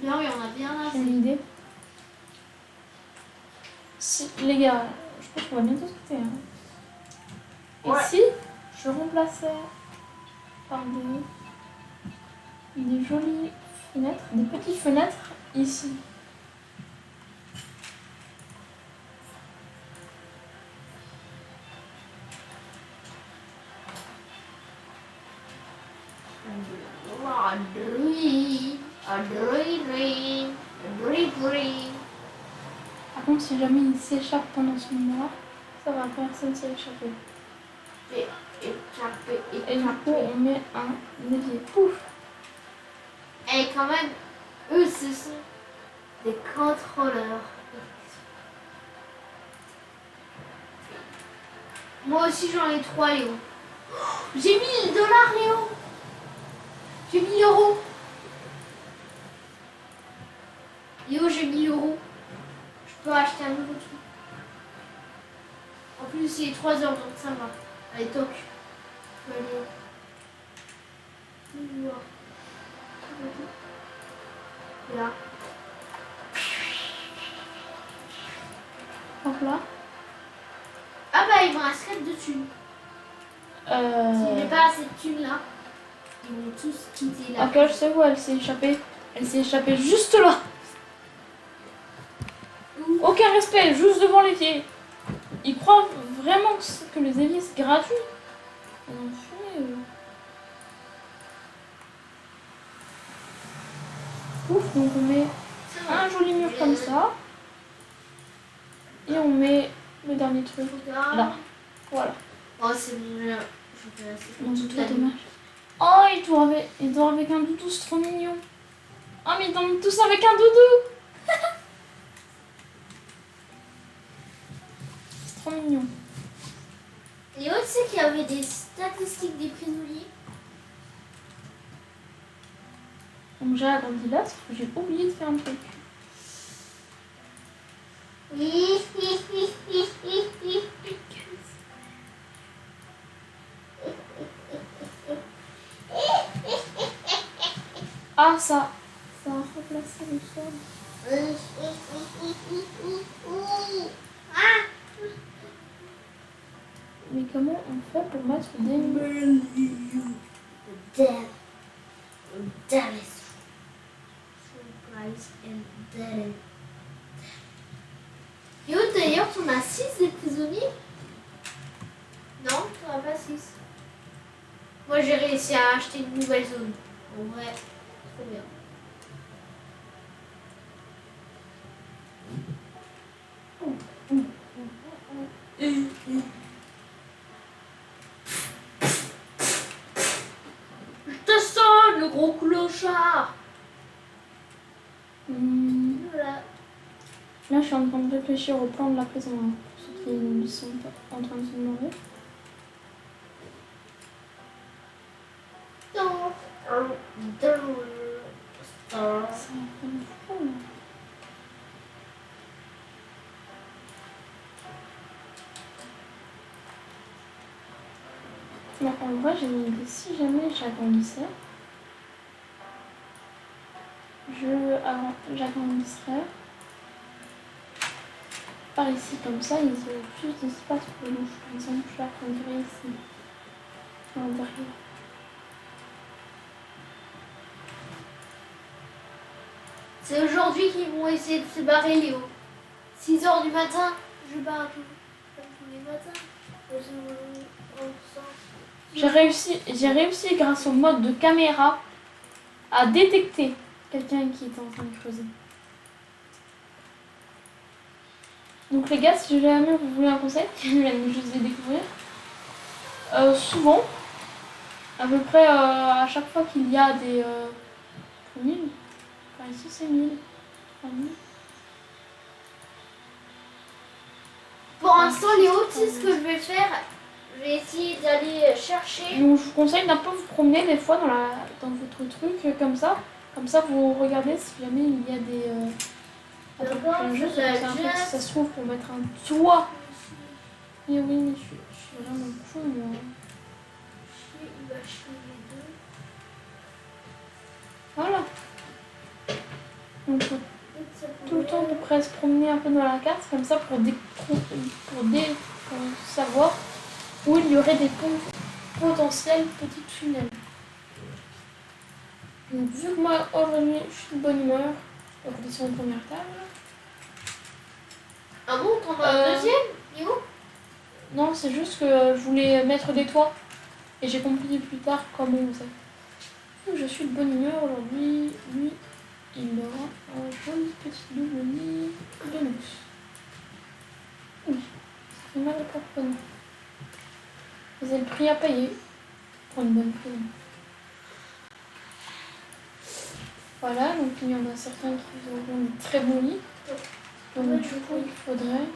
Non, il y en a bien là.
J'ai une idée. Si, les gars, je pense qu'on va bientôt se quitter. Hein. Et
Ouais.
si je remplaçais par des jolies fenêtres, des petites fenêtres ici. Par contre, si jamais il s'échappe pendant ce moment-là, ça va, personne s'y échapper. Et du coup, on met un évier. Pouf!
Et quand même, eux, ce sont des contrôleurs. Moi aussi, j'en ai 3, Léo. J'ai 1000 dollars, Léo. J'ai 1000 euros. Léo, j'ai 1000 euros. Je peux acheter un nouveau truc. En plus, il est 3 heures, donc ça va. Allez, toc. Je peux aller. Là.
Hop là.
Ah bah, il me reste 4 de thunes. S'il n'y a pas assez de thunes là, ils vont tous quitter là.
Ok, je sais où elle s'est échappée. Elle s'est échappée juste là. Aucun respect, juste devant l'évier. Ils croient vraiment que les éviers c'est gratuit. Ils ont fumé, Ouf, donc on met un joli mur comme ça. Et on met le dernier truc là. Voilà.
Oh, c'est bon, je vais assez
Non, c'est
toute la
trop
nuit.
dommage. Oh, il dort avec un doudou, c'est trop mignon. Oh, mais ils dorment tous avec un doudou. C'est trop mignon.
Et tu sais qu'il y avait des statistiques des prisonniers.
Donc j'ai agrandi là, parce que j'ai oublié de faire un truc. Ah, ça a remplacé le sol. Mais comment on fait pour mettre des murs?
Et d'ailleurs, tu en as 6 des prisonniers? Non, tu n'en as pas 6. Moi, j'ai réussi à acheter une nouvelle zone. En vrai, trop bien. Je te sonne, le gros clochard. Voilà.
Là, je suis en train de réfléchir au plan de la prison, hein, pour ceux qui ne sont pas en train de se demander. Ça va prendre fou, là. Mais en vrai, j'ai une idée. Si jamais j'agrandissais, j'agrandisserais par ici, comme ça, ils ont plus d'espace pour les mouches. Par exemple, je l'agrandirais ici, à l'intérieur.
C'est aujourd'hui qu'ils vont essayer de se barrer, Léo. 6h du matin, je barre tout. Comme tous les matins.
J'ai réussi grâce au mode de caméra à détecter quelqu'un qui était en train de creuser. Donc les gars, si jamais vous voulez un conseil, je viens juste de découvrir, souvent, à peu près à chaque fois qu'il y a des 1000, par ici c'est 1000, 3000.
Pour l'instant, Léo, tu sais ce que je vais faire? Je vais essayer d'aller chercher.
Donc je vous conseille d'un peu vous promener des fois dans votre truc comme ça. Comme ça vous regardez si jamais il y a des... ça se trouve pour mettre un toit. Et oui, mais je suis vraiment con moi.
Il va acheter les deux.
Léo vous pourrez se promener un peu dans la carte, comme ça, pour savoir où il y aurait des potentiels petits tunnels. Donc, vu que moi, aujourd'hui, je suis de bonne humeur, on va sur une première table.
Ah bon, t'en as un deuxième, Léo?
Non, c'est juste que je voulais mettre des toits. Et j'ai compris plus tard comment on faisait. Donc, je suis de bonne humeur aujourd'hui. Lui, il aura un joli petit double lit de mousse. Oui, ça fait mal au porte-monnaie. C'est le prix à payer pour une bonne prime. Voilà, donc il y en a certains qui auront des très bons lits. Donc du coup, il faudrait...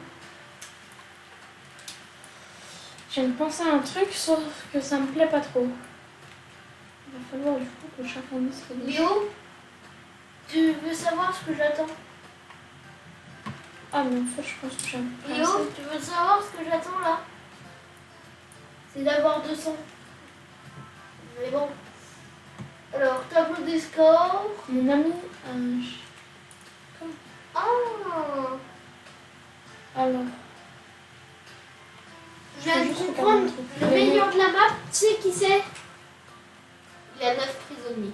J'ai pensé à un truc, sauf que ça me plaît pas trop. Il va falloir du coup que chacun dise ce qu'il dit.
Léo, tu veux savoir ce que j'attends?
Ah mais en fait, je pense que j'aime pas
Léo,
ça.
tu veux savoir ce que j'attends là? C'est d'avoir 200. Mais bon. Alors, tableau des scores.
Mon ami,
Ah,
alors,
je viens de
juste
comprendre.
regarder un truc.
Le meilleur de la map, tu sais qui c'est? Il a 9 prisonniers.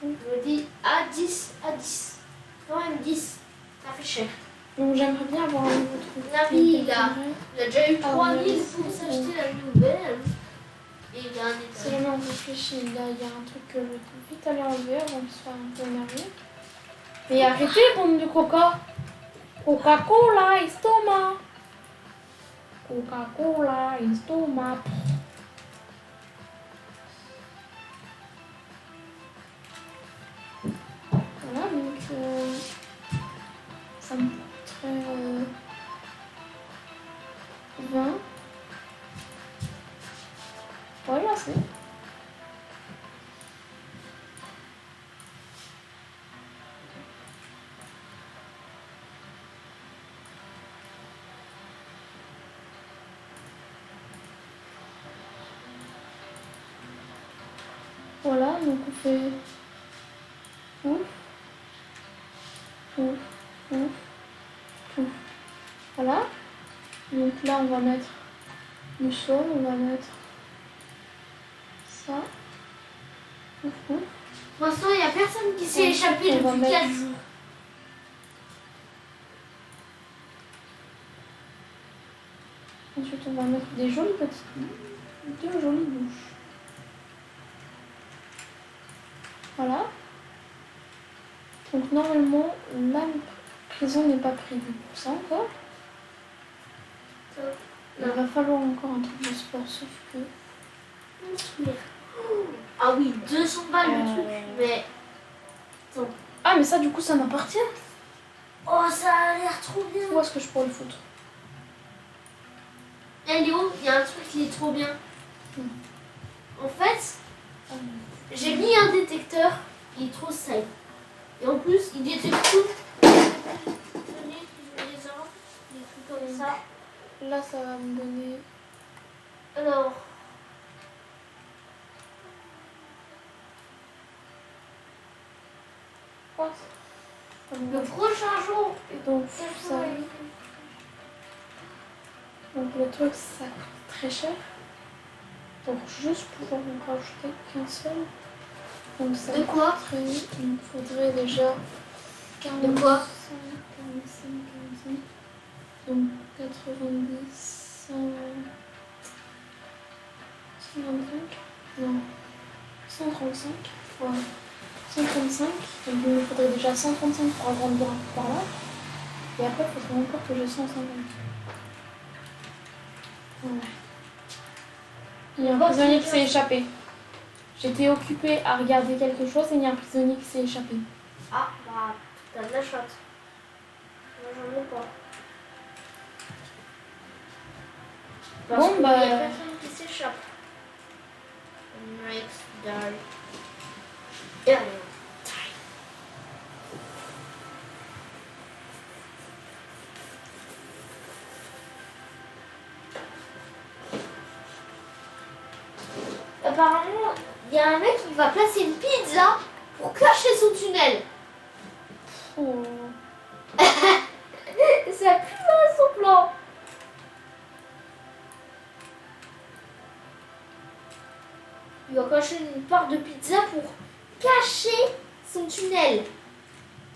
Je me dis à 10, à 10. Quand même 10. Ça fait cher.
Donc j'aimerais bien avoir un nouveau truc.
Navi, il a déjà eu
Ah,
3000
ouais.
pour s'acheter la nouvelle. Et il a un
Si
étage.
jamais on réfléchit, il y a un truc que je vais vite aller enlever avant qu'il soit un peu énervé. Et arrêtez, bande de coca. Coca-Cola, estomac. Coca-Cola, estomac. Voilà, donc ça me coûterait 20. Voilà, c'est. Voilà, donc on fait ouf, ouf, ouf, ouf. Voilà. Donc là, on va mettre le sol, on va mettre ça. Ouf, ouf.
Pour l'instant, il n'y a personne qui s'est échappé
On va
depuis
mettre-
4 jours.
Ensuite, on va mettre des jolies petites, deux jolies bouches. Voilà. Donc normalement, la prison n'est pas prévue pour ça encore. Il va falloir encore un truc de sport, sauf que...
Ah oui, 200 balles le truc. Mais.
Ah mais ça du coup ça m'appartient.
Oh, ça a l'air trop bien.
Où est-ce que je pourrais le foutre?
Eh Léo, il y a un truc qui est trop bien. En fait, j'ai mis un détecteur. Il est trop safe. Et en plus, il détecte tout. Des trucs comme ça.
Là ça va me donner...
Alors.
Quoi?
Le prochain jour.
Donc ça... Donc le truc ça coûte très cher. Donc juste pouvoir en rajouter qu'un seul. Donc ça
De quoi?
coûterait... Il me faudrait déjà... 45,
De quoi?
45. Donc 90... 125. Non. 135. Voilà. 135. Donc il me faudrait déjà 135 pour agrandir par là. Et après il faudrait encore que j'ai 150. Voilà. Il y a un prisonnier qui s'est échappé. J'étais occupée à regarder quelque chose et il y a un prisonnier qui s'est échappé.
Ah, bah, t'as de la chatte. Moi, j'en ai pas. Parce
Bon,
qu'il
bah,
y a personne qui s'échappe. Next die. Et allez. Apparemment, il y a un mec qui va placer une pizza pour cacher son tunnel.
Oh.
Ça a plus mal son plan. Il va cacher une part de pizza pour cacher son tunnel.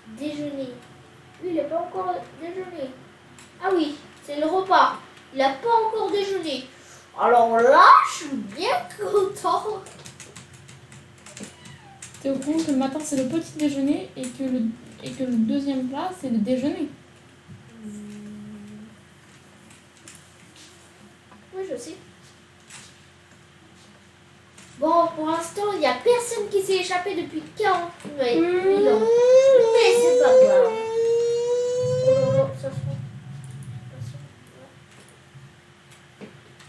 Déjeuner. Lui, il n'a pas encore déjeuné. Ah oui, c'est le repas. Il n'a pas encore déjeuné. Alors là, je suis bien content.
T'es au courant que le matin c'est le petit déjeuner et que le deuxième plat c'est le déjeuner.
Oui, je sais. Bon, pour l'instant, il n'y a personne qui s'est échappé depuis 40 000 ans. Mais c'est pas grave. Oh là là, ça se prend.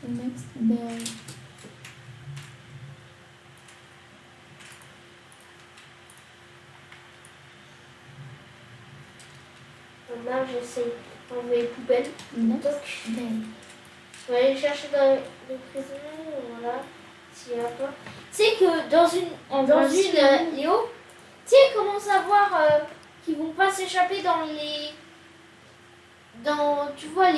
Next day.
Là, j'essaie d'enlever les poubelles.
Next
Donc,
day.
je vais aller chercher dans les prisons. Voilà. S'il y a pas. Tu sais que dans une Léo, tu sais comment savoir qu'ils vont pas s'échapper dans les. Dans. Tu vois,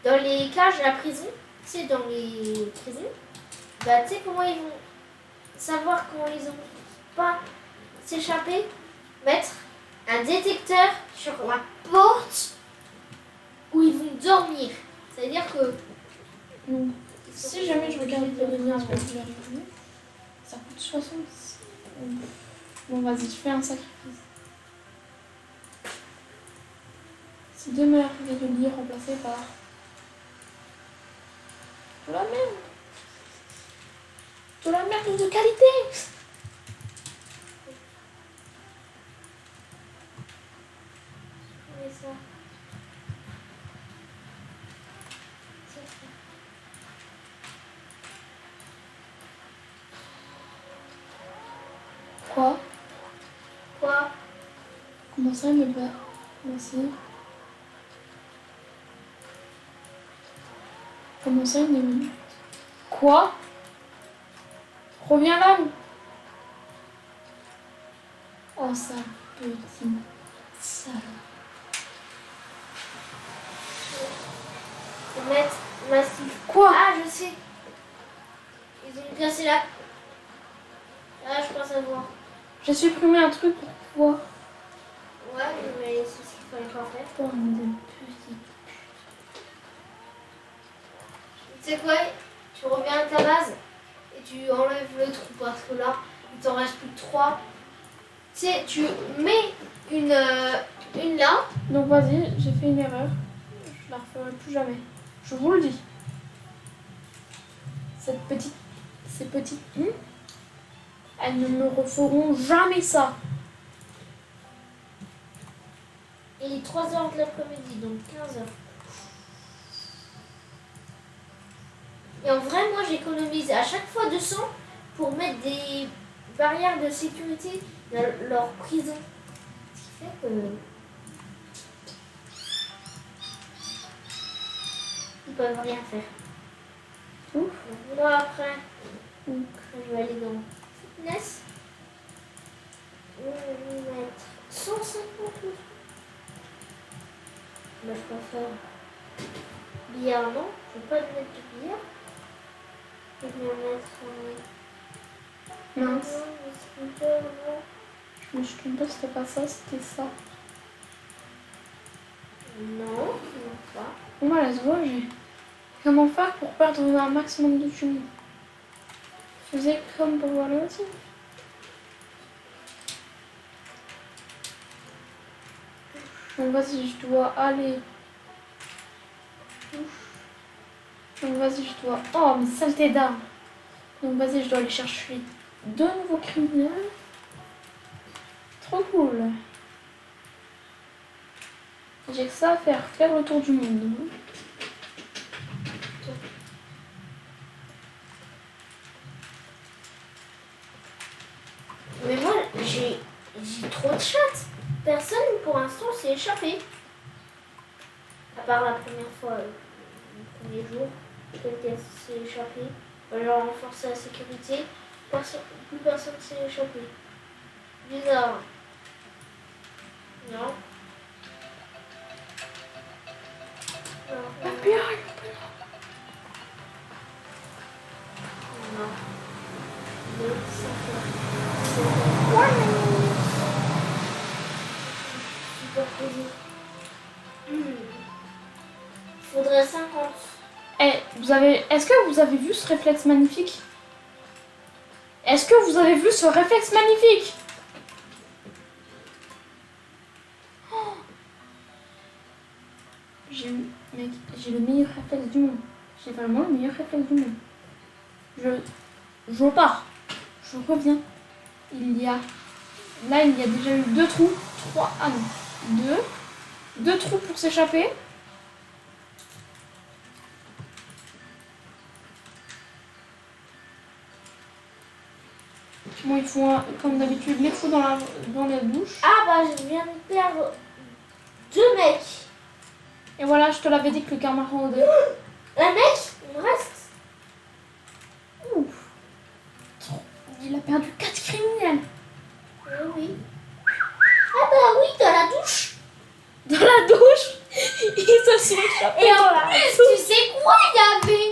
dans les cages à la prison, tu sais, dans les prisons, bah, tu sais comment ils vont savoir comment ils ont pas s'échapper? Mettre un détecteur sur la porte où ils vont dormir. C'est-à-dire que
Donc, si jamais je regarde le lien spectaculaire, ça coûte 60. Bon, vas-y, je fais un sacrifice. Si demeure régulier remplacé par de la merde. De la merde de qualité.
mais ça.
Quoi?
Quoi?
Comment ça, il me plaît? Merci. Comment ça, une minute? Quoi? Reviens là. Oh, ça petit sale.
Mettre massif.
Quoi?
Ah, je sais. Ils ont cassé la. Ah, je pense savoir.
J'ai supprimé un truc pour pouvoir.
Ouais, mais c'est ce qu'il fallait pas faire.
Bande de petits.
Tu sais quoi? Tu reviens à ta base et tu enlèves le trou parce que là, il t'en reste plus que 3. Tu sais, tu mets une là.
Donc vas-y, j'ai fait une erreur. Je la referai plus jamais. Je vous le dis. Ces petites elles ne me referont jamais ça.
Il est 3h de l'après-midi, donc 15h. Et en vrai, moi, j'économise à chaque fois 200 pour mettre des barrières de sécurité dans leur prison. Ce qui fait que... ils peuvent rien faire.
Ouf.
Donc, moi, après,
Donc,
je vais aller dans fitness. Je vais mettre 150 euros. Bah, je préfère billard, non. Je ne vais pas mettre du billard. Je vais mettre...
mince.
non.
Je me suis trompée, c'était pas ça, c'était ça.
Non, non pas.
Moi, là, se voit, j'ai. Comment faire pour perdre un maximum de thunes? Je faisais comme pour voir le motif. Donc vas-y, je dois aller. Donc vas-y, je dois. Oh, mais saleté d'armes. Donc vas-y, je dois aller chercher deux nouveaux criminels. Trop cool. J'ai que ça à faire le tour du monde.
Mais moi, j'ai trop de chattes. Personne pour l'instant s'est échappé. À part la première fois, le premier jour, quelqu'un s'est échappé. On a renforcé la sécurité. Plus personne s'est échappé. Du nord. Non. Non.
FBI.
Non. Deux, superposé. Faudrait 50.
Est-ce que vous avez vu ce réflexe magnifique? Est-ce que vous avez vu ce réflexe magnifique? Oh. Mec, j'ai le meilleur réflexe du monde. J'ai vraiment le meilleur réflexe du monde. Je repars. Je reviens. Il y a déjà eu 2 trous. 3. Ah non. 2 trous pour s'échapper. Bon, il faut, comme d'habitude, les fous dans la bouche.
Ah bah je viens de perdre 2 mecs.
Et voilà, je te l'avais dit que le karma rendait.
Un mec, il me reste.
Ouf. Il a perdu 4 criminels.
Oui. Ah bah oui, dans la douche.
Dans la douche, ils se sont échappés.
Et voilà. Tu sais quoi, il y avait.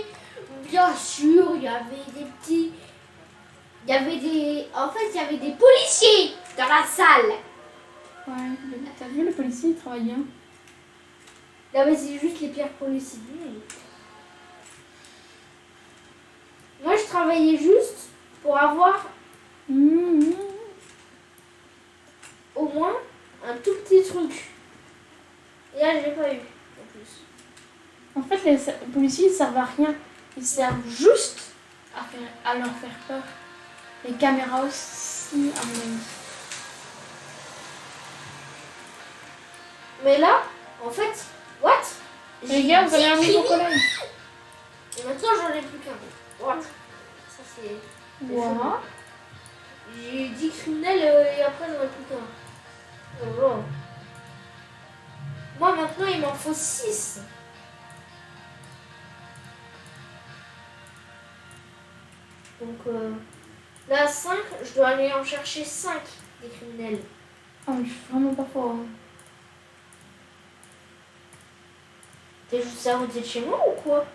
Bien sûr, il y avait des petits. Il y avait des. En fait, il y avait des policiers dans la salle.
Ouais, t'as vu, le policier, il travaille bien.
Non, mais c'est juste les pires policiers du monde. Moi, je travaillais juste pour avoir au moins un tout petit truc. Et là, je l'ai pas eu, en plus.
En fait, les policiers, ils servent à rien. Ils servent juste à leur faire peur. Les caméras aussi, à mon avis.
Mais là, en fait, what?
Les gars, vous avez un nouveau collègue.
Et maintenant, j'en ai plus qu'un. What? Ça, c'est...
Voilà.
J'ai 10 criminels et après, j'en ai plus qu'un. Oh, oh. Moi, maintenant, il m'en faut 6. Donc, là, 5, je dois aller en chercher 5 des criminels.
Ah, mais je suis vraiment pas fort. Hein.
T'es juste à côté de chez moi ou quoi?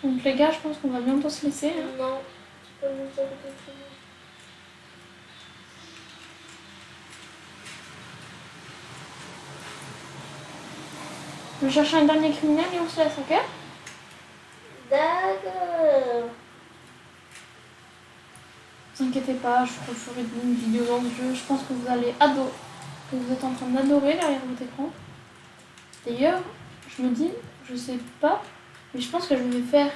Donc les gars, je pense qu'on va bientôt se laisser. Hein.
Non, c'est pas juste à côté de chez moi.
Je vais chercher un dernier criminel et on se laisse, ok?
D'accord.
Ne vous inquiétez pas, je referai une vidéo dans le jeu. Je pense que vous allez adorer, que vous êtes en train d'adorer derrière votre écran. D'ailleurs, je me dis, je sais pas, mais je pense que je vais faire...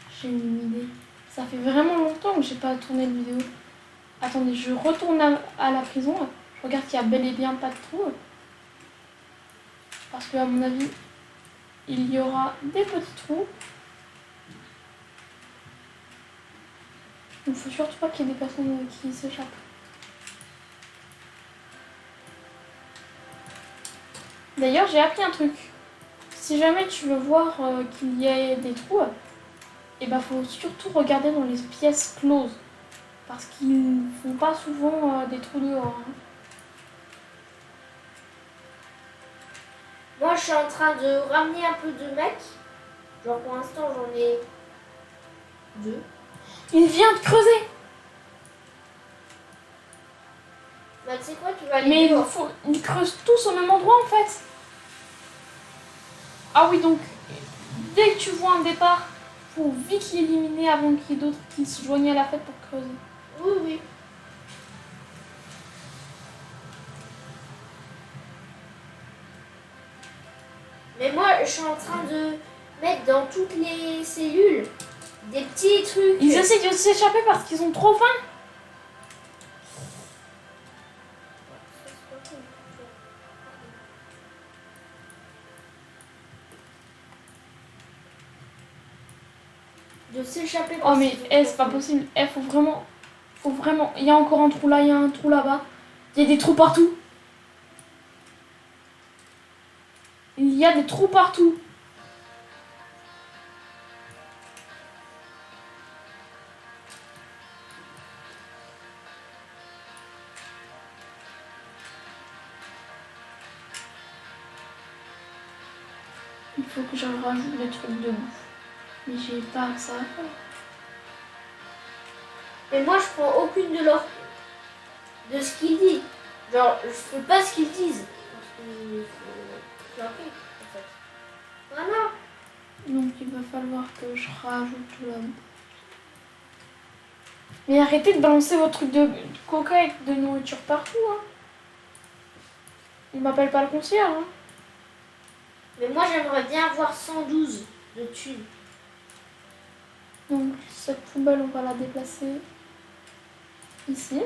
J'ai une idée. Ça fait vraiment longtemps que j'ai pas tourné de vidéo. Attendez, je retourne à la prison. Je regarde qu'il y a bel et bien pas de trou. Parce que à mon avis, il y aura des petits trous. Il ne faut surtout pas qu'il y ait des personnes qui s'échappent. D'ailleurs, j'ai appris un truc. Si jamais tu veux voir qu'il y ait des trous, il faut surtout regarder dans les pièces closes. Parce qu'ils ne font pas souvent des trous dehors. Hein.
Moi, je suis en train de ramener un peu de mecs. Genre, pour l'instant, j'en ai 2.
Il vient de creuser.
Bah, tu sais quoi, tu vas aller
Mais
dehors.
ils creusent tous au même endroit en fait. Ah oui, donc dès que tu vois un départ, faut vite l'éliminer avant qu'il y ait d'autres qui se joignent à la fête pour creuser.
Oui, oui. Mais moi, je suis en train de mettre dans toutes les cellules des petits trucs.
Ils essaient de s'échapper parce qu'ils ont trop faim.
De s'échapper.
Oh mais c'est pas possible. Faut vraiment. Il y a encore un trou là, il y a un trou là-bas. Il y a des trous partout. Il y a des trous partout. faut que je rajoute les trucs de ouf. Mais j'ai pas que ça à faire.
Mais moi, je prends aucune de ce qu'ils disent. Genre, je fais pas ce qu'ils disent. Parce qu'il faut planter, en fait. Voilà.
Donc il va falloir que je rajoute là. Mais arrêtez de balancer vos trucs de coca et de nourriture partout. Hein. On m'appelle pas le concierge. Hein.
Mais moi, j'aimerais bien avoir 112 de thunes.
Donc cette poubelle, on va la déplacer ici.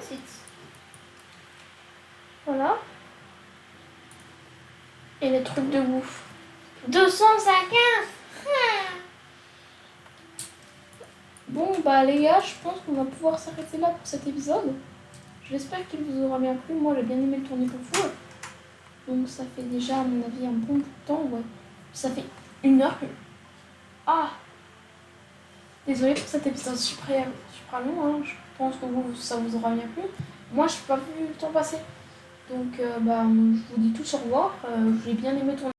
Voilà. Et les trucs de bouffe.
250.
Bon bah les gars, je pense qu'on va pouvoir s'arrêter là pour cet épisode. J'espère qu'il vous aura bien plu. Moi j'ai bien aimé le tourner pour vous. Donc ça fait déjà à mon avis un bon bout de temps. Ouais. Ça fait 1 heure que... Ah, désolée pour cet épisode super long. Hein. Je pense que vous, ça vous aura bien plu. Moi je n'ai pas vu le temps passer. Donc bah, je vous dis tous au revoir. J'ai bien aimé tourner.